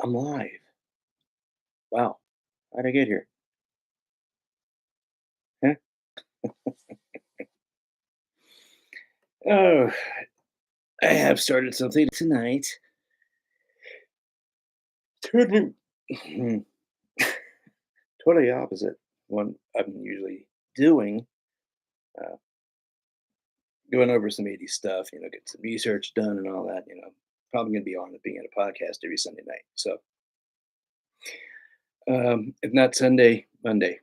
I'm live. Wow. How'd I get here? Huh? Oh, I have started something tonight. Totally, totally opposite what I'm usually doing. Uh, Going over some 80s stuff, get some research done and all that. Probably going to be on it being a podcast every Sunday night. So, if not Sunday, Monday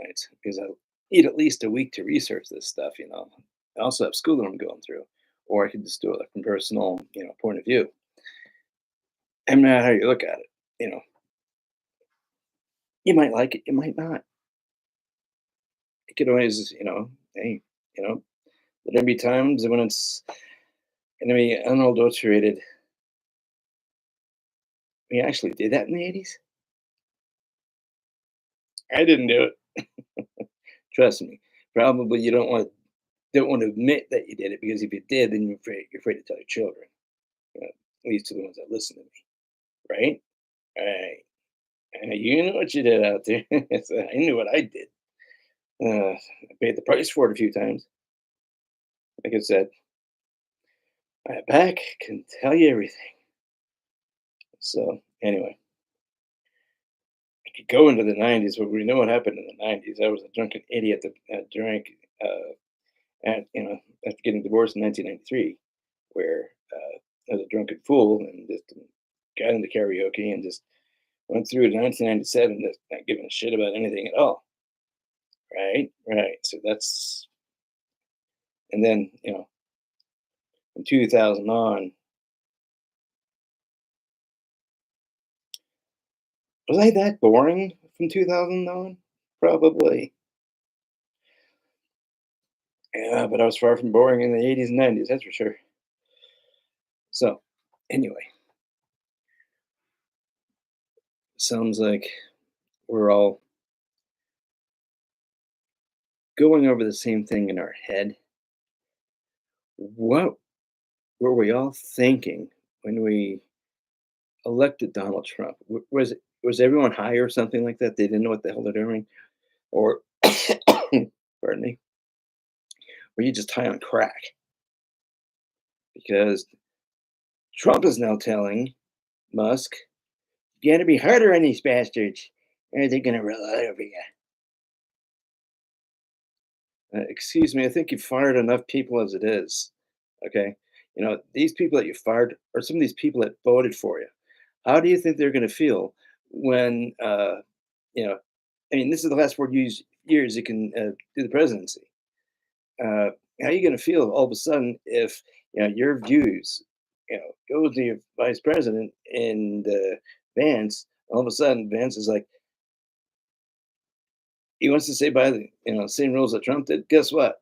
nights, because I need at least a week to research this stuff. I also have school that I'm going through, or I could just do it like from personal point of view. And no matter how you look at it, you might like it, you might not. It could always, hey, you know, there'll be times when it's gonna be unadulterated. We actually did that in the 80s. I didn't do it. Trust me. Probably you don't want to admit that you did it because if you did, then you're afraid to tell your children. You know, at least to the ones that listen to me, right? Right. You know what you did out there. So I knew what I did. I paid the price for it a few times. Like I said, my back can tell you everything. So anyway, I could go into the '90s, but we know what happened in the '90s. I was a drunken idiot that drank after getting divorced in 1993, where I was a drunken fool and just got into karaoke and just went through to 1997, just not giving a shit about anything at all. Right, right. So that's and then from 2000 on, was I that boring from 2000 on? Probably. Yeah, but I was far from boring in the '80s and '90s. That's for sure. So, anyway, sounds like we're all going over the same thing in our head. What were we all thinking when we elected Donald Trump? Was everyone high or something like that? They didn't know what the hell they're doing, or pardon me, were you just high on crack? Because Trump is now telling Musk, "You got to be harder on these bastards, or they're going to roll all over you." Excuse me, I think you've fired enough people as it is. Okay. These people that you fired are some of these people that voted for you. How do you think they're going to feel when, you know, I mean, this is the last 4 years you can do the presidency. How are you going to feel all of a sudden if, your views, go to your vice president and Vance, all of a sudden Vance is like, he wants to say by the same rules that Trump did. Guess what?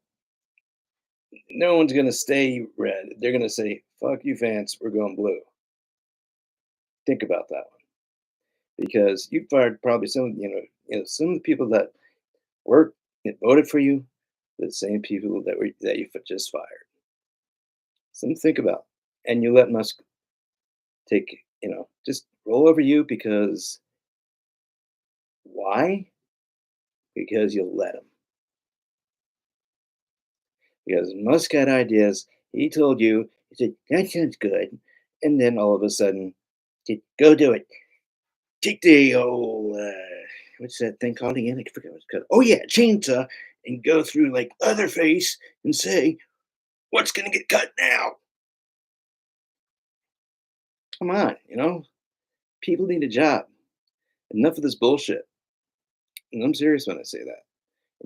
No one's gonna stay red. They're gonna say, "Fuck you, Vance. We're going blue." Think about that one because you fired probably some of the people that worked and voted for you, the same people that you just fired. Something to think about, and you let Musk just roll over you because why? Because you let him. Because Musk had ideas. He told you. He said that sounds good, and then all of a sudden, go do it. Take the old what's that thing called again? I forget what it's called. Oh yeah, chainsaw, and go through like Leatherface and say, "What's gonna get cut now?" Come on. People need a job. Enough of this bullshit. And I'm serious when I say that.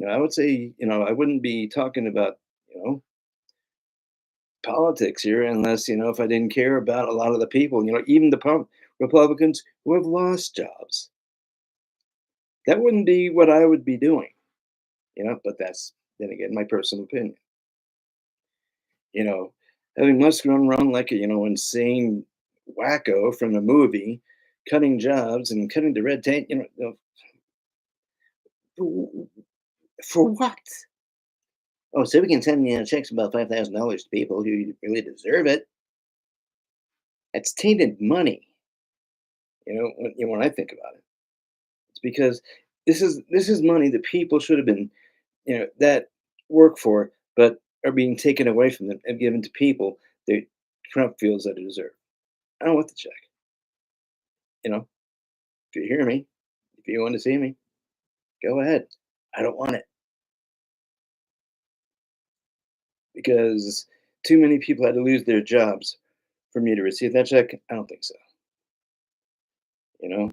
I would say, I wouldn't be talking about, you know, politics here unless, if I didn't care about a lot of the people, even the Republicans who have lost jobs. That wouldn't be what I would be doing, but that's then again my personal opinion. you know, Having Musk run around like a insane wacko from a movie, cutting jobs and cutting the red tape, for what? Oh, so we can send checks about $5,000 to people who really deserve it. That's tainted money. When I think about it, it's because this is money that people should have been, that work for, but are being taken away from them and given to people that Trump feels that they deserve. I don't want the check. You know, if you hear me, if you want to see me, go ahead. I don't want it because too many people had to lose their jobs for me to receive that check. I don't think so. You know,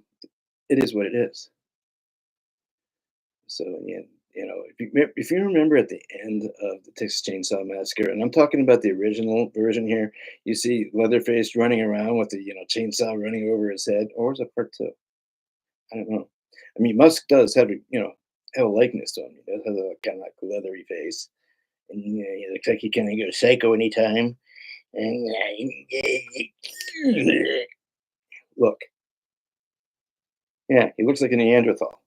it is what it is. So yeah, if you remember at the end of the Texas Chainsaw Massacre, and I'm talking about the original version here, you see Leatherface running around with the chainsaw running over his head, or was it part two? I don't know. I mean, Musk does have a likeness to him. He does have a kind of like leathery face, and he looks like he can go psycho anytime. And look, yeah, he looks like a Neanderthal.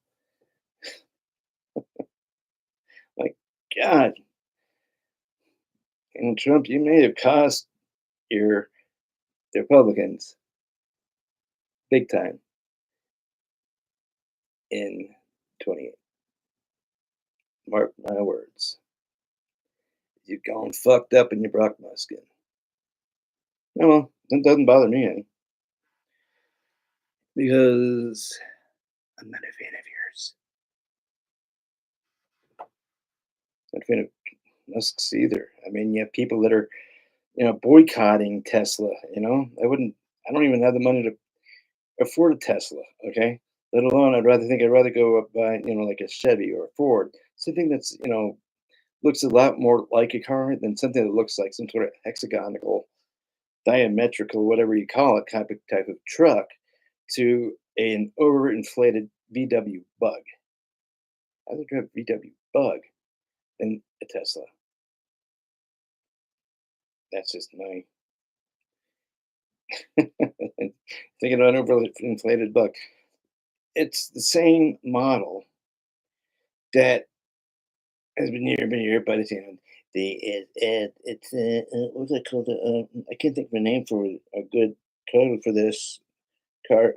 Like God, and Trump, you may have cost your the Republicans big time in 28. Mark my words. You've gone fucked up in your Brock Muskin. Oh, well, that doesn't bother me any because I'm not a fan of yours. Not a fan of Musk's either. I mean, you have people that are, boycotting Tesla. I don't even have the money to afford a Tesla. Okay. Let alone, I'd rather go up buy, like a Chevy or a Ford, something that's, looks a lot more like a car than something that looks like some sort of hexagonal, diametrical, whatever you call it, type of truck to an overinflated VW Bug. I'd rather drive a VW Bug than a Tesla. That's just my thinking about an overinflated Bug. It's the same model that has been here, but it's what's it called? I can't think of a name for a good code for this car.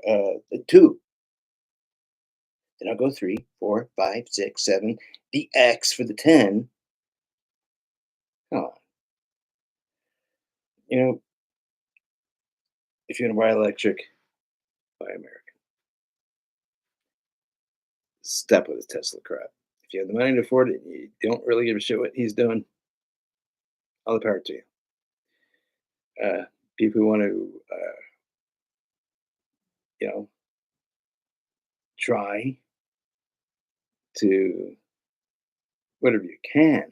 Two. Then I'll go three, four, five, six, seven. The X for the 10. Come on. You know, if you're gonna buy electric, buy American. Stop with the Tesla crap. If you have the money to afford it, you don't really give a shit what he's doing. All the power to you. People who want to, you know, try to whatever you can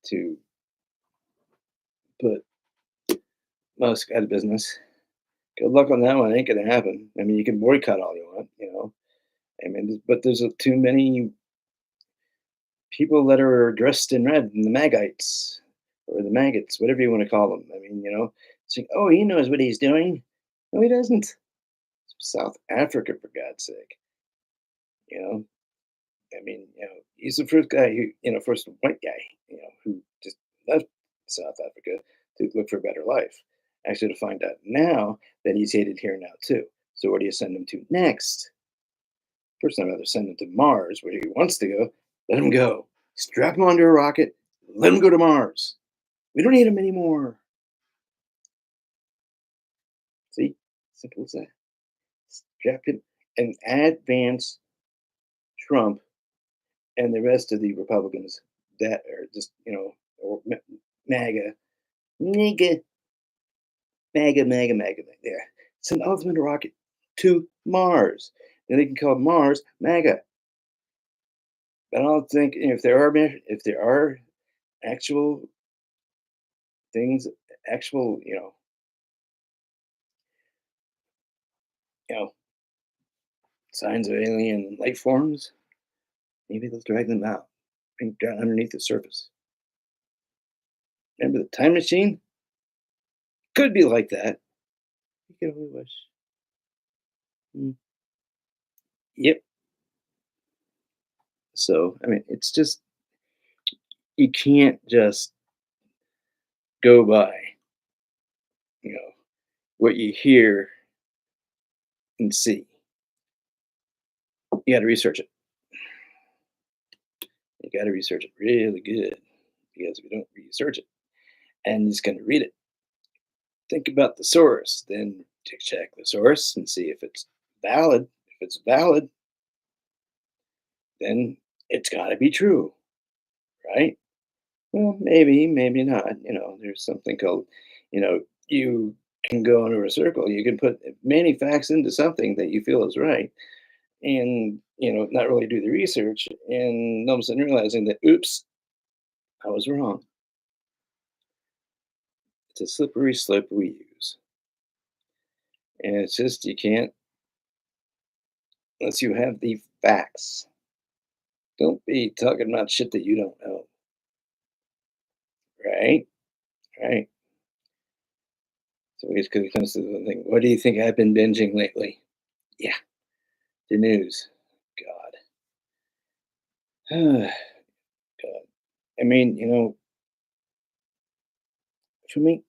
to put Musk out of business. Good luck on that one. Ain't gonna happen. I mean, you can boycott all you want. I mean, but there's too many people that are dressed in red, and the Magites or the maggots, whatever you want to call them. I mean, saying, "Oh, he knows what he's doing." No, he doesn't. South Africa, for God's sake. You know, I mean, he's the first guy who, first white guy, who just left South Africa to look for a better life. Actually, to find out now that he's hated here now too. So, where do you send him to next? First, I'd rather send him to Mars, where he wants to go. Let him go. Strap him onto a rocket. Let him go to Mars. We don't need him anymore. See, simple as that. Strap him and advance Trump and the rest of the Republicans that are just, or MAGA, MAGA, MAGA, MAGA, MAGA. Yeah, send ultimate rocket to Mars. Then they can call Mars MAGA. I don't think if there are actual things, actual, you know, signs of alien life forms, maybe they'll drag them out, bring down underneath the surface. Remember the time machine? Could be like that. You can only wish. Mm, yep. So I mean, it's just you can't just go by, you know, what you hear and see. You got to research it. You got to research it really good because if you don't research it and you're just going to read it, think about the source, then to check the source and see if it's valid. If it's valid, then it's got to be true, right? Well, maybe, maybe not. There's something called, you can go into a circle. You can put many facts into something that you feel is right, and not really do the research, and all of a sudden realizing that, oops, I was wrong. It's a slippery slope we use, and it's just you can't unless you have the facts. Don't be talking about shit that you don't know, right? Right. So it comes to the thing. What do you think I've been binging lately? Yeah, the news. God. God. I mean, for me,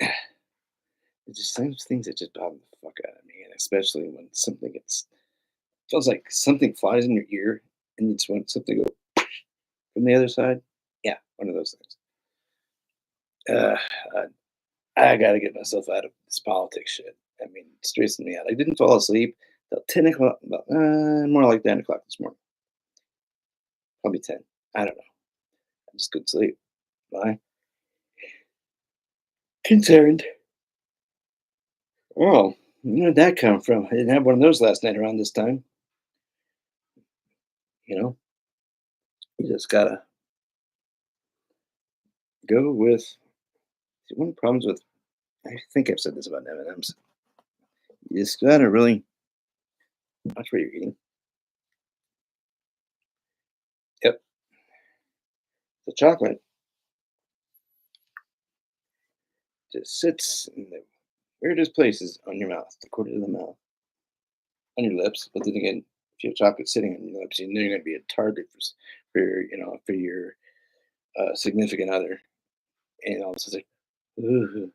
it's just some things that just bother the fuck out of me, and especially when something gets feels like something flies in your ear, and you just want something to go from the other side. Yeah, one of those things. Uh, uh, I got to get myself out of this politics shit. I mean, it's stressing me out. I didn't fall asleep till 10 o'clock, more like 10 o'clock this morning. Probably 10. I don't know. I just couldn't sleep. Why? Concerned. Oh, where did that come from? I didn't have one of those last night around this time. You know, you just gotta go with. See, one of the problems with, I think I've said this about M&Ms. You just gotta really watch what you're eating. Yep, the chocolate just sits in the weirdest places on your mouth, the corner of the mouth, on your lips. But then again, if you have chocolate sitting on your lips, you know you're gonna be a target for your significant other, and all of a sudden, ooh,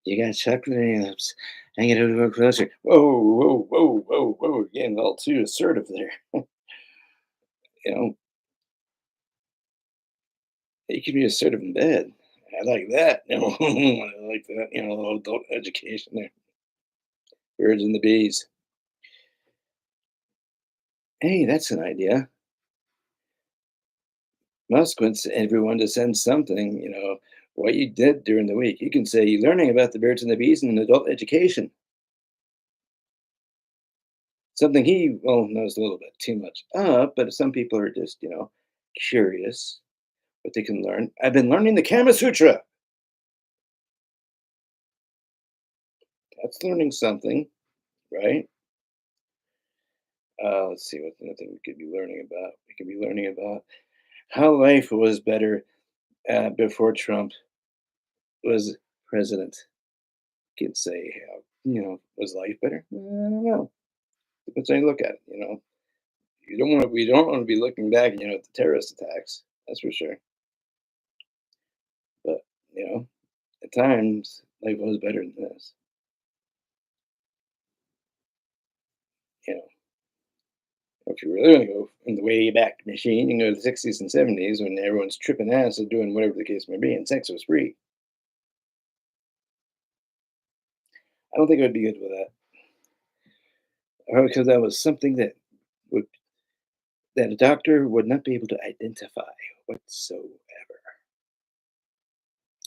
you got chocolate in your lips. I get a little closer. Whoa, whoa, whoa, whoa, whoa! You're getting a little too assertive there. You know, you can be assertive in bed. I like that. I like that. A little adult education there. Birds and the bees. Hey, that's an idea. Musk wants everyone to send something, what you did during the week. You can say you're learning about the birds and the bees in adult education. Something he, well, knows a little bit too much of, but some people are just, curious what they can learn. I've been learning the Kama Sutra. That's learning something, right? Let's see what's another thing we could be learning about. We could be learning about how life was better before Trump was president. Could say how, was life better? I don't know. Depends how you look at it. We don't want to be looking back, at the terrorist attacks. That's for sure. But you know, at times life was better than this. You know, if you really want to go in the way back machine, you can go to the '60s and '70s when everyone's tripping ass and doing whatever the case may be, and sex was free. I don't think I would be good with that, because that was something would that a doctor would not be able to identify whatsoever.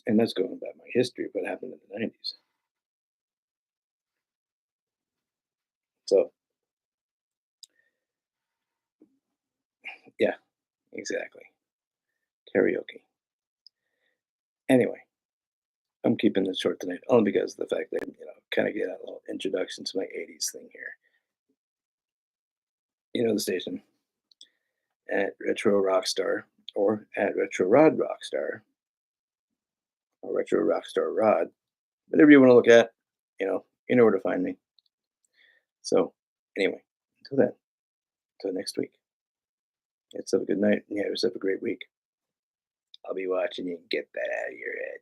And that's going by my history of what happened in the '90s. So yeah, exactly. Karaoke. Anyway, I'm keeping this short tonight only because of the fact that, kind of get a little introduction to my '80s thing here. The station at Retro Rockstar or at Retro Rod Rockstar or Retro Rockstar Rod, whatever you want to look at, you know where to find me. So, anyway, until then, until next week, have a good night and have yourself a great week. I'll be watching you get that out of your head.